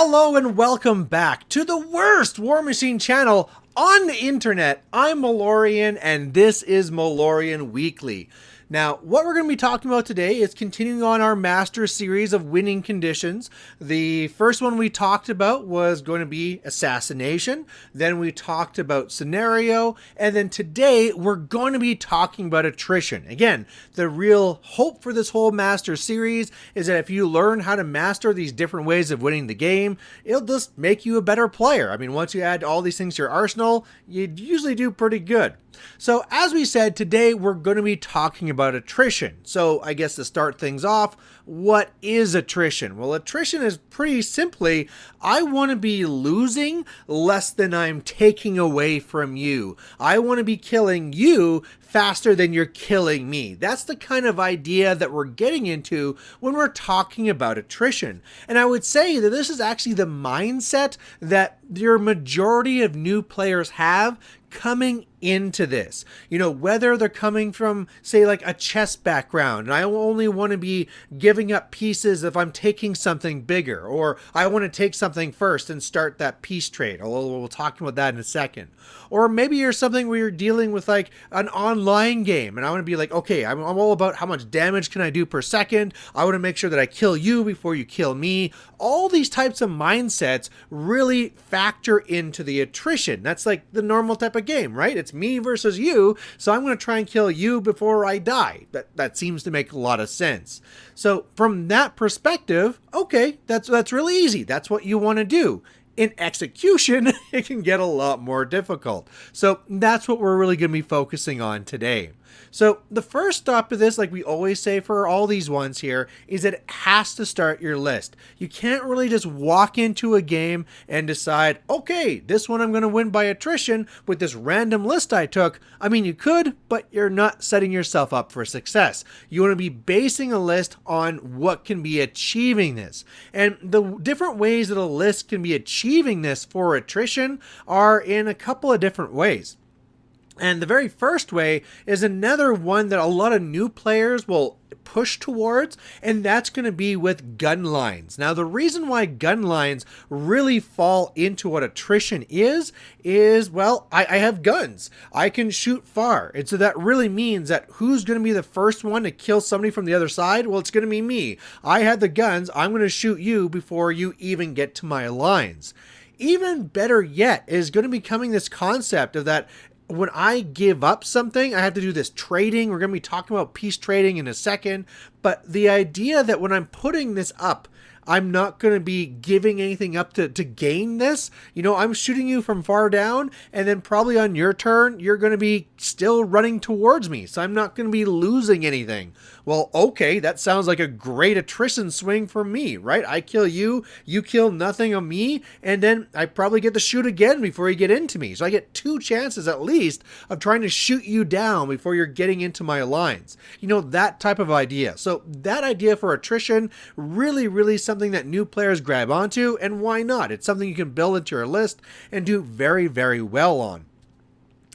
Hello and welcome back to the worst Warmachine channel on the internet. I'm Malorian and this is Malorian Weekly. Now, what we're going to be talking about today is continuing on our master series of winning conditions. The first one we talked about was going to be assassination. Then we talked about scenario. And then today we're going to be talking about attrition. Again, the real hope for this whole master series is that if you learn how to master these different ways of winning the game, it'll just make you a better player. I mean, once you add all these things to your arsenal, you usually do pretty good. So as we said, today we're going to be talking about attrition. So I guess to start things off, what is attrition? Well, attrition is pretty simply, I want to be losing less than I'm taking away from you. I want to be killing you faster than you're killing me. That's the kind of idea that we're getting into when we're talking about attrition. And I would say that this is actually the mindset that your majority of new players have coming into this. You know, whether they're coming from, say, like a chess background, and I only want to be giving up pieces if I'm taking something bigger, or I want to take something first and start that piece trade, although we'll talk about that in a second. Or maybe you're something where you're dealing with like an online game, and I want to be like, okay, I'm all about how much damage can I do per second. I want to make sure that I kill you before you kill me. All these types of mindsets really factor into the attrition. That's like the normal type of game, right? It's me versus you, so I'm going to try and kill you before I die. That seems to make a lot of sense. So from that perspective, okay, that's really easy. That's what you want to do. In execution, it can get a lot more difficult. So that's what we're really going to be focusing on today. So the first stop of this, like we always say for all these ones here, is that it has to start your list. You can't really just walk into a game and decide, okay, this one I'm going to win by attrition with this random list I took. I mean, you could, but you're not setting yourself up for success. You want to be basing a list on what can be achieving this. And the different ways that a list can be achieving this for attrition are in a couple of different ways. And the very first way is another one that a lot of new players will push towards, and that's going to be with gun lines. Now, the reason why gun lines really fall into what attrition is well, I have guns. I can shoot far. And so that really means that who's going to be the first one to kill somebody from the other side? Well, it's going to be me. I have the guns. I'm going to shoot you before you even get to my lines. Even better yet is going to be coming this concept of that when I give up something, I have to do this trading. We're going to be talking about peace trading in a second. But the idea that when I'm putting this up, I'm not going to be giving anything up to gain this. You know, I'm shooting you from far down, and then probably on your turn, you're going to be still running towards me. So I'm not going to be losing anything. Well, okay, that sounds like a great attrition swing for me, right? I kill you, you kill nothing of me, and then I probably get to shoot again before you get into me. So I get 2 chances at least of trying to shoot you down before you're getting into my lines. You know, that type of idea. So that idea for attrition really something that new players grab onto, and why not? It's something you can build into your list and do very well on.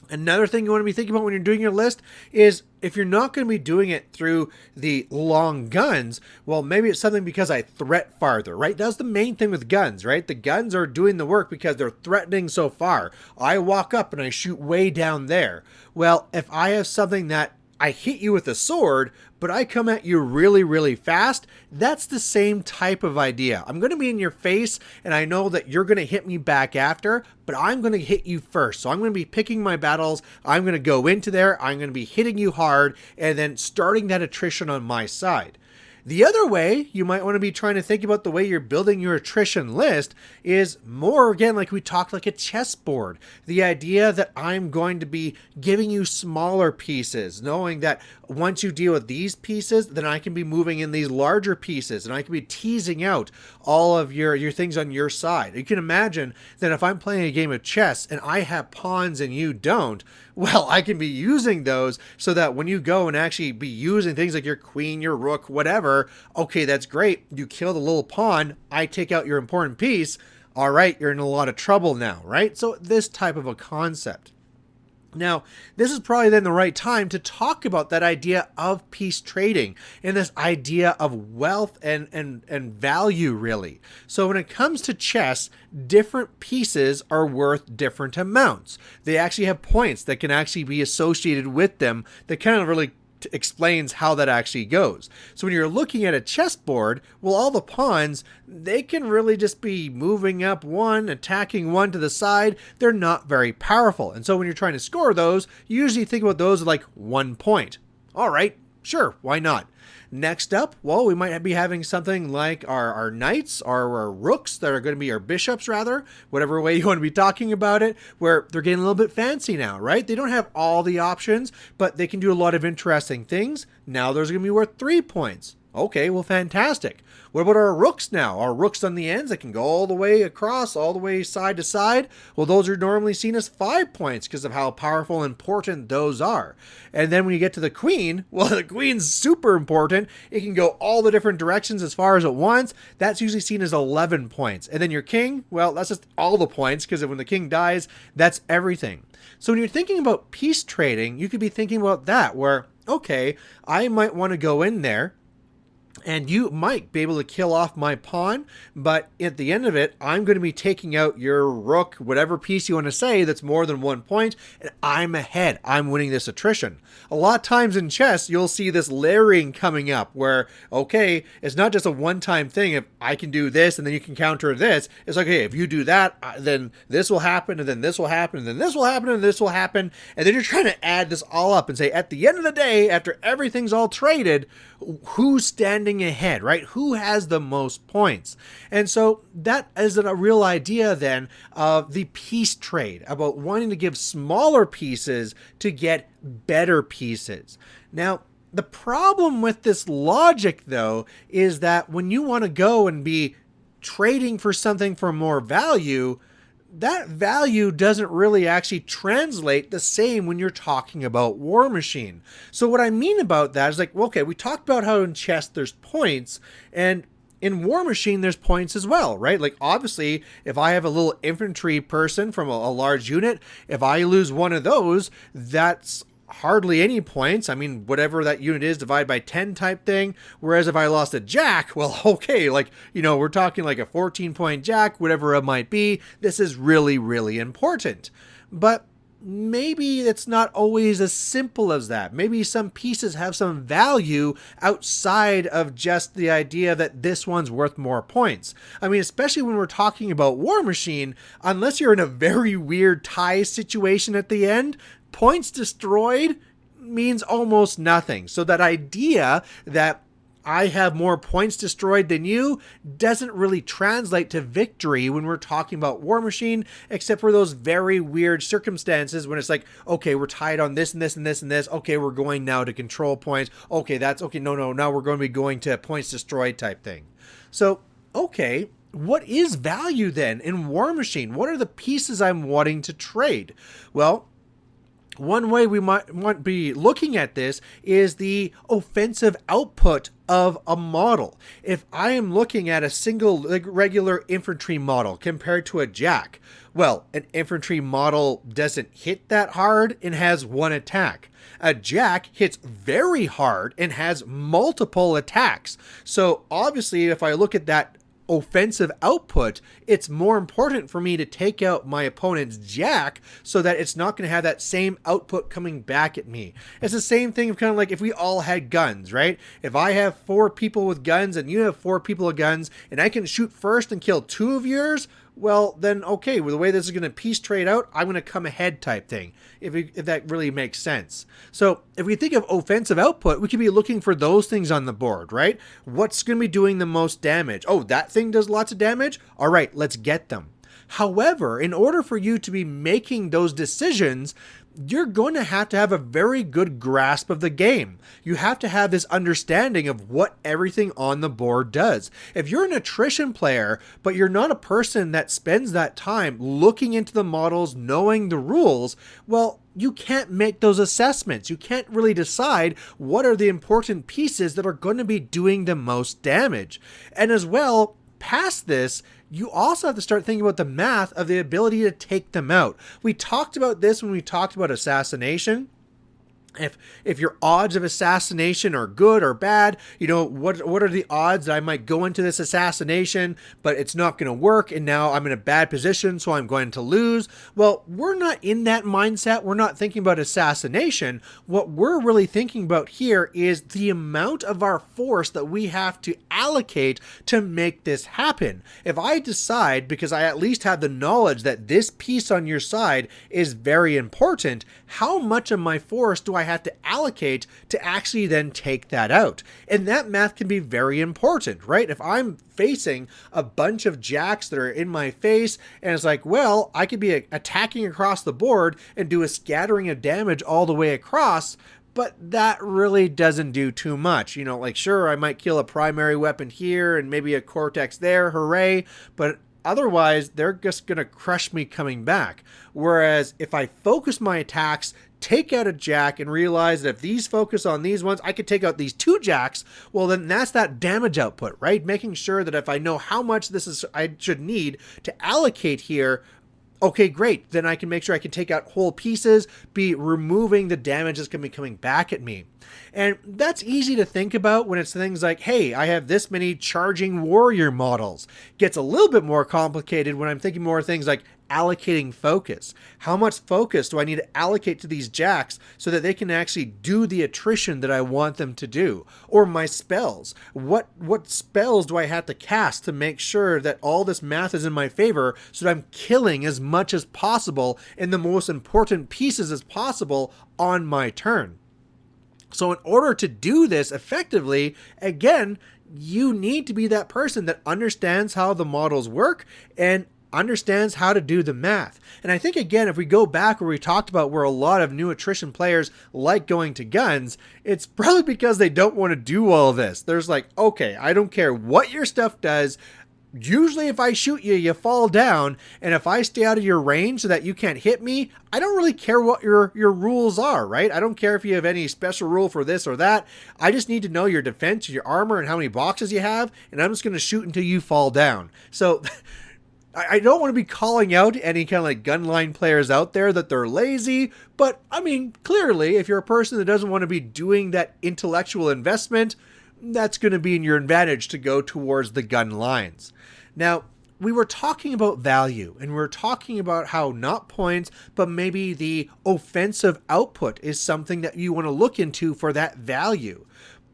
Another thing you want to be thinking about when you're doing your list is if you're not going to be doing it through the long guns, well, maybe it's something because I threat farther, right? That's the main thing with guns, right? The guns are doing the work because they're threatening so far. I walk up and I shoot way down there. Well, if I have something that I hit you with a sword, but I come at you really fast, that's the same type of idea. I'm going to be in your face, and I know that you're going to hit me back after, but I'm going to hit you first. So I'm going to be picking my battles. I'm going to go into there. I'm going to be hitting you hard, and then starting that attrition on my side. The other way you might want to be trying to think about the way you're building your attrition list is more, again, like we talked, like a chessboard. The idea that I'm going to be giving you smaller pieces, knowing that once you deal with these pieces, then I can be moving in these larger pieces, and I can be teasing out all of your things on your side. You can imagine that if I'm playing a game of chess and I have pawns and you don't, well, I can be using those so that when you go and actually be using things like your queen, your rook, whatever, okay, that's great. You kill the little pawn, I take out your important piece. All right, you're in a lot of trouble now, right? So this type of a concept. Now, this is probably then the right time to talk about that idea of piece trading and this idea of wealth and value, really. So when it comes to chess, different pieces are worth different amounts. They actually have points that can actually be associated with them that kind of really explains how that actually goes. So when you're looking at a chessboard, well, all the pawns, they can really just be moving up one, attacking one to the side. They're not very powerful. And so when you're trying to score those, you usually think about those as like 1 point. All right, sure, why not? Next up, well, we might be having something like our knights, our rooks that are going to be our bishops, rather, whatever way you want to be talking about it, where they're getting a little bit fancy now, right? They don't have all the options, but they can do a lot of interesting things. Now there's going to be worth 3 points. Okay, well, fantastic. What about our rooks now? Our rooks on the ends that can go all the way across, all the way side to side. Well, those are normally seen as 5 points because of how powerful and important those are. And then when you get to the queen, well, the queen's super important. It can go all the different directions as far as it wants. That's usually seen as 11 points. And then your king, well, that's just all the points because when the king dies, that's everything. So when you're thinking about piece trading, you could be thinking about that where, okay, I might want to go in there and you might be able to kill off my pawn, but at the end of it, I'm going to be taking out your rook, whatever piece you want to say that's more than 1 point, and I'm ahead. I'm winning this attrition. A lot of times in chess, you'll see this layering coming up where, okay, it's not just a one-time thing. If I can do this and then you can counter this, it's like, okay, if you do that, then this will happen, and then this will happen, and then this will happen, and this will happen. And then you're trying to add this all up and say, at the end of the day, after everything's all traded, who's standing ahead, right? Who has the most points? And so that is a real idea then of the piece trade, about wanting to give smaller pieces to get better pieces. Now, the problem with this logic, though, is that when you want to go and be trading for something for more value, that value doesn't really actually translate the same when you're talking about Warmachine. So what I mean about that is like, well, okay, we talked about how in chess there's points, and in Warmachine there's points as well, right? Like obviously, if I have a little infantry person from a large unit, if I lose one of those, that's hardly any points. I mean, whatever that unit is, divide by 10 type thing. Whereas if I lost a jack, well, okay, like, you know, we're talking like a 14-point jack, whatever it might be. This is really, really important. But maybe it's not always as simple as that. Maybe some pieces have some value outside of just the idea that this one's worth more points. I mean, especially when we're talking about Warmachine, unless you're in a very weird tie situation at the end, points destroyed means almost nothing. So that idea that I have more points destroyed than you doesn't really translate to victory when we're talking about Warmachine, except for those very weird circumstances when it's like, okay, we're tied on this and this and this and this. Okay, we're going now to control points. Okay, that's okay. No, now we're going to be going to points destroyed type thing. So, okay, what is value then in Warmachine? What are the pieces I'm wanting to trade? Well, one way we might be looking at this is the offensive output of a model. If I am looking at a single regular infantry model compared to a jack, well, an infantry model doesn't hit that hard and has one attack. A jack hits very hard and has multiple attacks. So obviously, if I look at that offensive output, it's more important for me to take out my opponent's jack so that it's not going to have that same output coming back at me. It's the same thing of kind of like if we all had guns, right? If I have 4 people with guns and you have 4 people with guns and I can shoot first and kill 2 of yours, well, then okay, with the way this is going to piece trade out, I'm going to come ahead type thing, if that really makes sense. So if we think of offensive output, we could be looking for those things on the board, right? What's going to be doing the most damage? Oh, that thing does lots of damage? All right, let's get them. However, in order for you to be making those decisions, you're going to have a very good grasp of the game. You have to have this understanding of what everything on the board does. If you're an attrition player, but you're not a person that spends that time looking into the models, knowing the rules, well, you can't make those assessments. You can't really decide what are the important pieces that are going to be doing the most damage. And as well, past this, you also have to start thinking about the math of the ability to take them out. We talked about this when we talked about assassination. If your odds of assassination are good or bad, what are the odds that I might go into this assassination, but it's not going to work, and now I'm in a bad position, so I'm going to lose. Well, we're not in that mindset. We're not thinking about assassination. What we're really thinking about here is the amount of our force that we have to allocate to make this happen. If I decide, because I at least have the knowledge that this piece on your side is very important, how much of my force do I have to allocate to actually then take that out? And that math can be very important, right? If I'm facing a bunch of jacks that are in my face, and it's like, well, I could be attacking across the board and do a scattering of damage all the way across, but that really doesn't do too much. Like, sure, I might kill a primary weapon here and maybe a cortex there, hooray, but otherwise, they're just going to crush me coming back. Whereas if I focus my attacks, take out a jack, and realize that if these focus on these ones, I could take out these 2 jacks, well, then that's that damage output, right? Making sure that if I know how much I should need to allocate here, okay, great. Then I can make sure I can take out whole pieces, be removing the damage that's going to be coming back at me. And that's easy to think about when it's things like, hey, I have this many charging warrior models. Gets a little bit more complicated when I'm thinking more things like allocating focus. How much focus do I need to allocate to these jacks so that they can actually do the attrition that I want them to do? Or my spells. What spells do I have to cast to make sure that all this math is in my favor so that I'm killing as much as possible in the most important pieces as possible on my turn? So in order to do this effectively, again, you need to be that person that understands how the models work and understands how to do the math. And I think, again, if we go back where we talked about where a lot of new attrition players like going to guns, it's probably because they don't want to do all this. There's like, okay, I don't care what your stuff does. Usually if I shoot you, you fall down, and if I stay out of your range so that you can't hit me, I don't really care what your rules are, right? I don't care if you have any special rule for this or that. I just need to know your defense, your armor, and how many boxes you have, and I'm just going to shoot until you fall down. So I don't want to be calling out any kind of like gunline players out there that they're lazy, but I mean, clearly, if you're a person that doesn't want to be doing that intellectual investment, that's going to be in your advantage to go towards the gun lines. Now, we were talking about value, and we were talking about how not points, but maybe the offensive output is something that you want to look into for that value.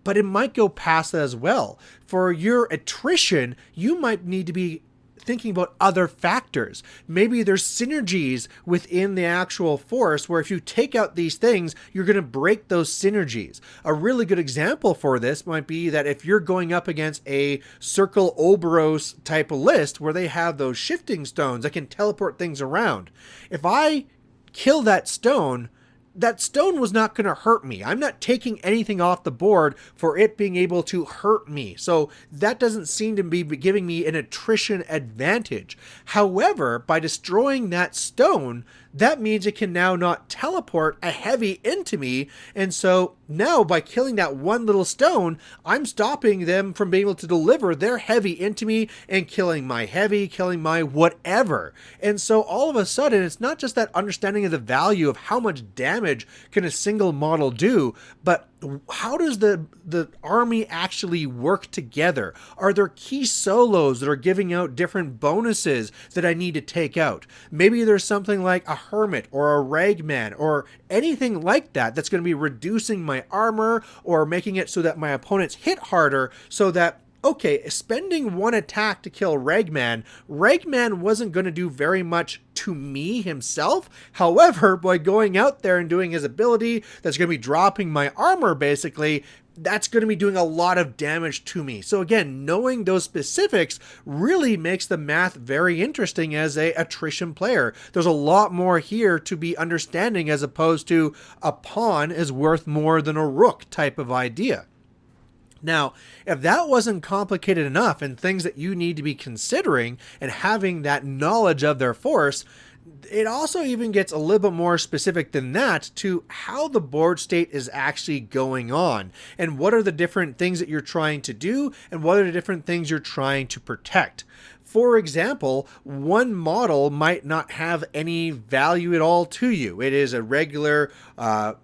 But it might go past that as well. For your attrition, you might need to be thinking about other factors. Maybe there's synergies within the actual force where if you take out these things, you're going to break those synergies. A really good example for this might be that if you're going up against a Circle Oberos type of list where they have those shifting stones that can teleport things around. If I kill that stone was not going to hurt me. I'm not taking anything off the board for it being able to hurt me. So that doesn't seem to be giving me an attrition advantage. However, by destroying that stone, that means it can now not teleport a heavy into me. And so now by killing that one little stone, I'm stopping them from being able to deliver their heavy into me and killing my heavy, killing my whatever. And so all of a sudden, it's not just that understanding of the value of how much damage can a single model do, but how does the army actually work together? Are there key solos that are giving out different bonuses that I need to take out? Maybe there's something like a hermit or a ragman or anything like that that's going to be reducing my armor or making it so that my opponents hit harder so that, okay, spending one attack to kill Ragman wasn't going to do very much to me himself. However, by going out there and doing his ability that's going to be dropping my armor, basically, that's going to be doing a lot of damage to me. So again, knowing those specifics really makes the math very interesting as a attrition player. There's a lot more here to be understanding as opposed to a pawn is worth more than a rook type of idea. Now, if that wasn't complicated enough and things that you need to be considering and having that knowledge of their force, it also even gets a little bit more specific than that to how the board state is actually going on and what are the different things that you're trying to do and what are the different things you're trying to protect. For example, one model might not have any value at all to you. It is a regular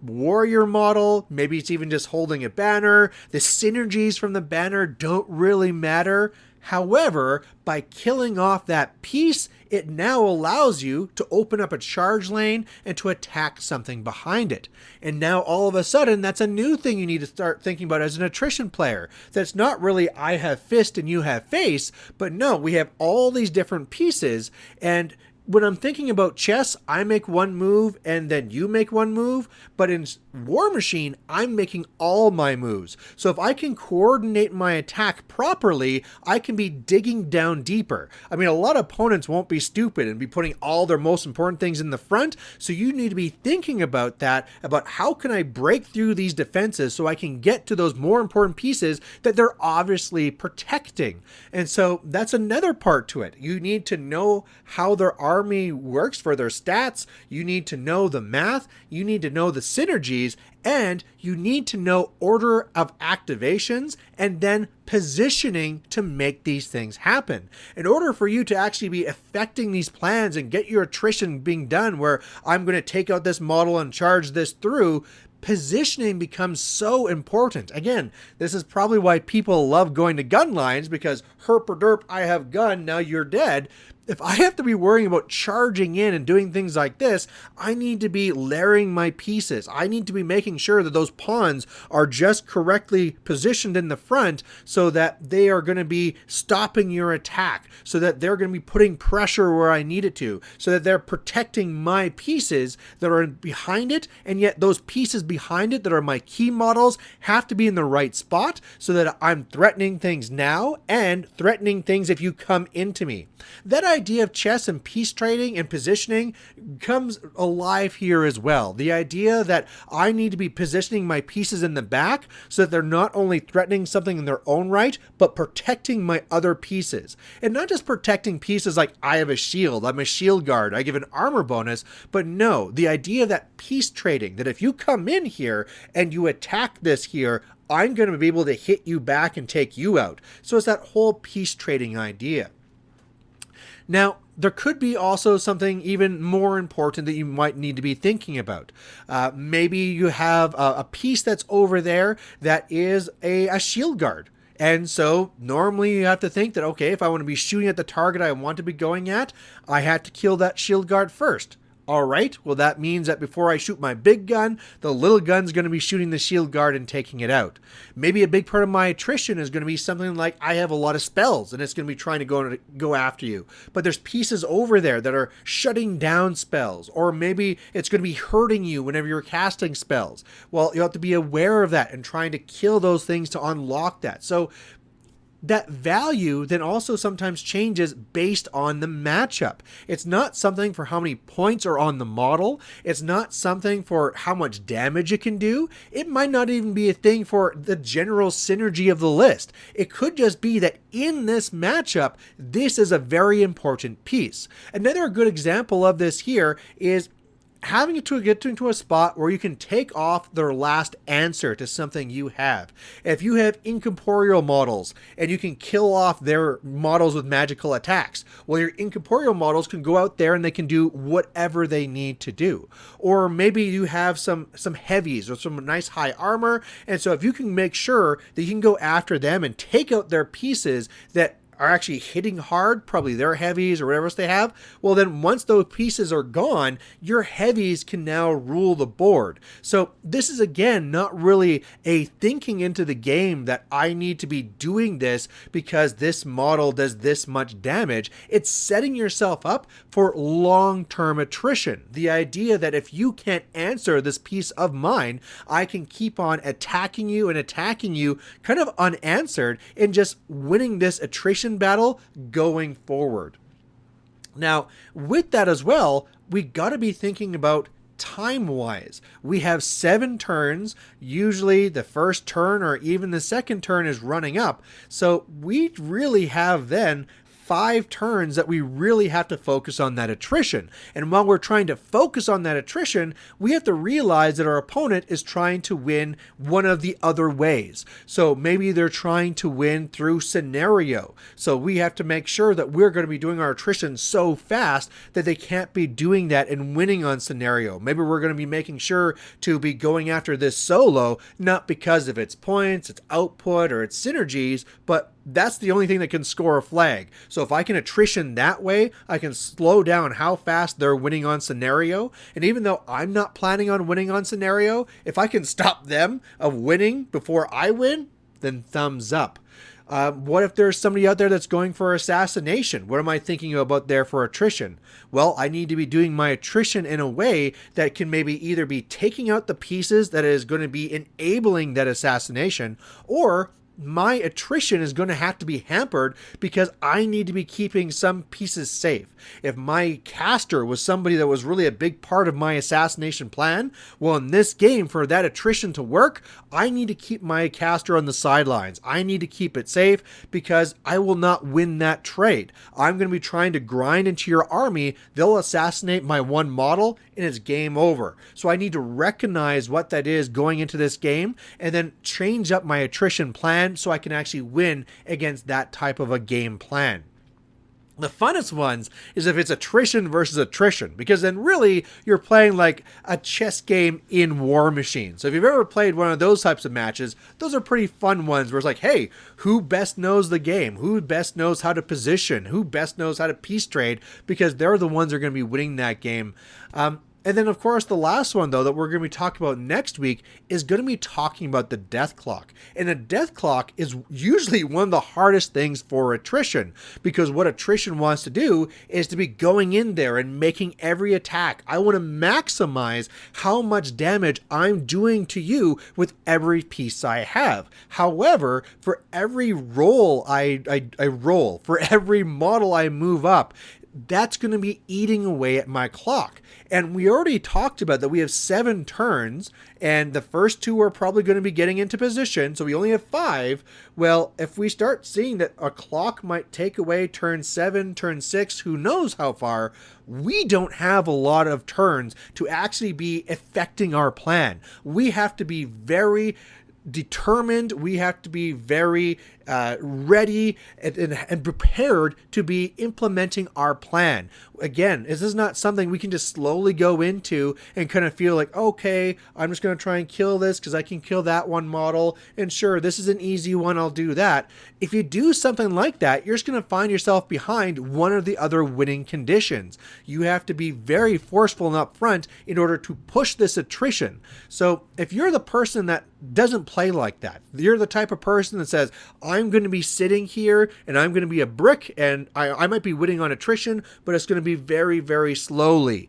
warrior model. Maybe it's even just holding a banner. The synergies from the banner don't really matter. However, by killing off that piece, it now allows you to open up a charge lane and to attack something behind it. And now all of a sudden, that's a new thing you need to start thinking about as an attrition player. That's not really I have fist and you have face, but no, we have all these different pieces. And when I'm thinking about chess, I make one move and then you make one move, but in Warmachine, I'm making all my moves. So if I can coordinate my attack properly, I can be digging down deeper. I mean, a lot of opponents won't be stupid and be putting all their most important things in the front, so you need to be thinking about that, about how can I break through these defenses so I can get to those more important pieces that they're obviously protecting. And so that's another part to it. You need to know how their army works for their stats, you need to know the math, you need to know the synergies, and you need to know order of activations and then positioning to make these things happen. In order for you to actually be affecting these plans and get your attrition being done where I'm going to take out this model and charge this through, positioning becomes so important. Again, this is probably why people love going to gun lines, because herp or derp, I have gun, now you're dead. If I have to be worrying about charging in and doing things like this, I need to be layering my pieces. I need to be making sure that those pawns are just correctly positioned in the front so that they are going to be stopping your attack, so that they're going to be putting pressure where I need it to, so that they're protecting my pieces that are behind it, and yet those pieces behind it that are my key models have to be in the right spot so that I'm threatening things now and threatening things if you come into me. That idea of chess and piece trading and positioning comes alive here as well. The idea that I need to be positioning my pieces in the back so that they're not only threatening something in their own right, but protecting my other pieces. And not just protecting pieces like I have a shield, I'm a shield guard, I give an armor bonus, but no, the idea that piece trading, that if you come in here and you attack this here, I'm going to be able to hit you back and take you out. So it's that whole piece trading idea. Now, there could be also something even more important that you might need to be thinking about. Maybe you have a piece that's over there that is a shield guard. And so normally you have to think that, okay, if I want to be shooting at the target I want to be going at, I have to kill that shield guard first. All right, well, that means that before I shoot my big gun, the little gun's going to be shooting the shield guard and taking it out. Maybe a big part of my attrition is going to be something like I have a lot of spells and it's going to be trying to go after you. But there's pieces over there that are shutting down spells, or maybe it's going to be hurting you whenever you're casting spells. Well, you have to be aware of that and trying to kill those things to unlock that. So that value then also sometimes changes based on the matchup. It's not something for how many points are on the model. It's not something for how much damage it can do. It might not even be a thing for the general synergy of the list. It could just be that in this matchup, this is a very important piece. Another good example of this here is having to get into a spot where you can take off their last answer to something you have. If you have incorporeal models and you can kill off their models with magical attacks, well, your incorporeal models can go out there and they can do whatever they need to do. Or maybe you have some heavies or some nice high armor, and so if you can make sure that you can go after them and take out their pieces that are actually hitting hard, probably their heavies or whatever else they have, well then once those pieces are gone, your heavies can now rule the board. So this is again not really a thinking into the game that I need to be doing this because this model does this much damage. It's setting yourself up for long-term attrition. The idea that if you can't answer this piece of mine, I can keep on attacking you kind of unanswered and just winning this attrition battle going forward. Now, with that as well, we got to be thinking about time-wise. We have 7 turns. Usually the first turn or even the second turn is running up. So we really have then 5 turns that we really have to focus on that attrition. And while we're trying to focus on that attrition, we have to realize that our opponent is trying to win one of the other ways. So maybe they're trying to win through scenario. So we have to make sure that we're going to be doing our attrition so fast that they can't be doing that and winning on scenario. Maybe we're going to be making sure to be going after this solo, not because of its points, its output, or its synergies, but that's the only thing that can score a flag. So if I can attrition that way, I can slow down how fast they're winning on scenario. And even though I'm not planning on winning on scenario, if I can stop them of winning before I win, then thumbs up. What if there's somebody out there that's going for assassination? What am I thinking about there for attrition? Well, I need to be doing my attrition in a way that can maybe either be taking out the pieces that is going to be enabling that assassination, or my attrition is going to have to be hampered because I need to be keeping some pieces safe. If my caster was somebody that was really a big part of my assassination plan, well, in this game, for that attrition to work, I need to keep my caster on the sidelines. I need to keep it safe because I will not win that trade. I'm going to be trying to grind into your army. They'll assassinate my one model and it's game over. So I need to recognize what that is going into this game and then change up my attrition plan so I can actually win against that type of a game plan. The funnest ones is if it's attrition versus attrition, because then really you're playing like a chess game in Warmachine. So if you've ever played one of those types of matches, those are pretty fun ones where it's like, hey, who best knows the game? Who best knows how to position? Who best knows how to piece trade? Because they're the ones that are going to be winning that game. And then, of course, the last one, though, that we're going to be talking about next week is going to be talking about the death clock. And a death clock is usually one of the hardest things for attrition, because what attrition wants to do is to be going in there and making every attack. I want to maximize how much damage I'm doing to you with every piece I have. However, for every roll I roll, for every model I move up, that's going to be eating away at my clock. And we already talked about that we have 7 turns, and the first 2 are probably going to be getting into position, so we only have 5. Well, if we start seeing that a clock might take away turn 7, turn 6, who knows how far, we don't have a lot of turns to actually be affecting our plan. We have to be very determined, we have to be very ready and prepared to be implementing our plan. Again, this is not something we can just slowly go into and kind of feel like, okay, I'm just going to try and kill this because I can kill that one model, and sure, this is an easy one, I'll do that. If you do something like that, you're just going to find yourself behind one of the other winning conditions. You have to be very forceful and upfront in order to push this attrition. So if you're the person that doesn't play like that, you're the type of person that says, I'm going to be sitting here and I'm going to be a brick and I might be winning on attrition, but it's going to be very, very slowly.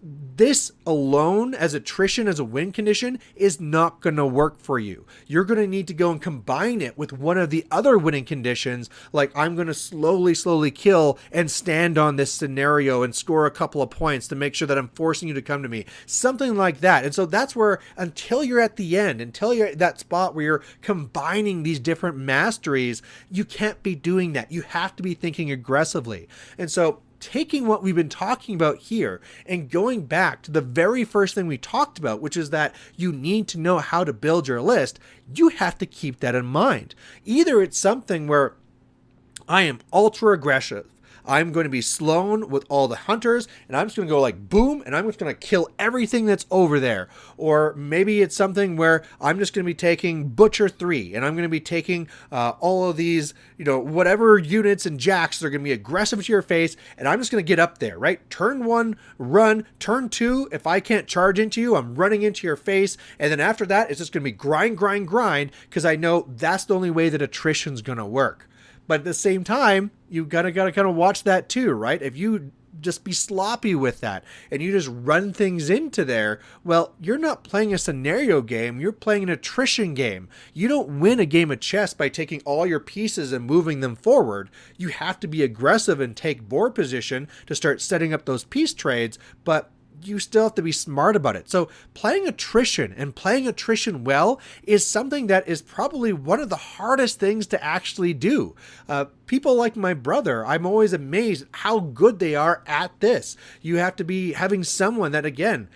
This alone as attrition as a win condition is not going to work for you. You're going to need to go and combine it with one of the other winning conditions, like I'm going to slowly kill and stand on this scenario and score a couple of points to make sure that I'm forcing you to come to me. Something like that. And so that's where, until you're at the end, until you're at that spot where you're combining these different masteries, you can't be doing that. You have to be thinking aggressively. And so taking what we've been talking about here and going back to the very first thing we talked about, which is that you need to know how to build your list, you have to keep that in mind. Either it's something where I am ultra aggressive, I'm going to be Sloan with all the hunters, and I'm just going to go like boom, and I'm just going to kill everything that's over there. Or maybe it's something where I'm just going to be taking Butcher 3, and I'm going to be taking all of these, whatever units and jacks that are going to be aggressive to your face, and I'm just going to get up there, right? Turn 1, run. Turn 2, if I can't charge into you, I'm running into your face, and then after that, it's just going to be grind, because I know that's the only way that attrition's going to work. But at the same time, you gotta kind of watch that too, right? If you just be sloppy with that and you just run things into there, well, you're not playing a scenario game, you're playing an attrition game. You don't win a game of chess by taking all your pieces and moving them forward. You have to be aggressive and take board position to start setting up those piece trades, but you still have to be smart about it. So playing attrition and playing attrition well is something that is probably one of the hardest things to actually do. People like my brother, I'm always amazed at how good they are at this. You have to be having someone that, again,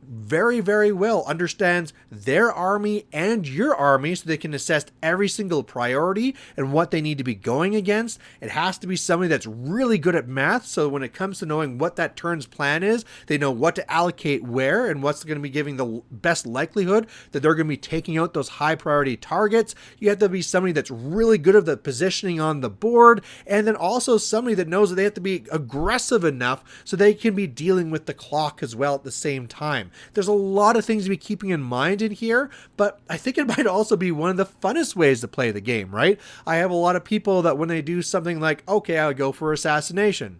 very, very well understands their army and your army so they can assess every single priority and what they need to be going against. It has to be somebody that's really good at math, so when it comes to knowing what that turn's plan is, they know what to allocate where and what's going to be giving the best likelihood that they're going to be taking out those high priority targets. You have to be somebody that's really good at the positioning on the board, and then also somebody that knows that they have to be aggressive enough so they can be dealing with the clock as well at the same time. There's a lot of things to be keeping in mind in here, but I think it might also be one of the funnest ways to play the game, right? I have a lot of people that when they do something like, okay, I'll go for assassination.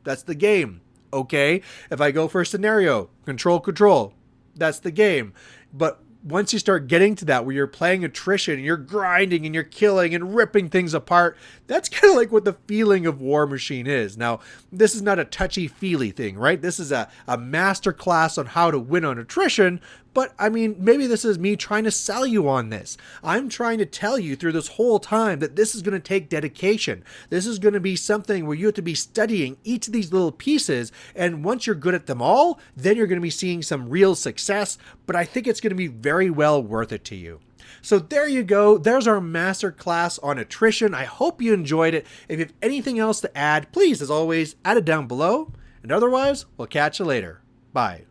That's the game. Okay, if I go for a scenario, control, that's the game. But once you start getting to that where you're playing attrition and you're grinding and you're killing and ripping things apart, that's kind of like what the feeling of Warmachine is. Now, this is not a touchy-feely thing, right? This is a master class on how to win on attrition, but I mean, maybe this is me trying to sell you on this. I'm trying to tell you through this whole time that this is going to take dedication. This is going to be something where you have to be studying each of these little pieces, and once you're good at them all, then you're going to be seeing some real success, but I think it's going to be very well worth it to you. So there you go. There's our master class on attrition. I hope you enjoyed it. If you have anything else to add, please, as always, add it down below. And otherwise, we'll catch you later. Bye.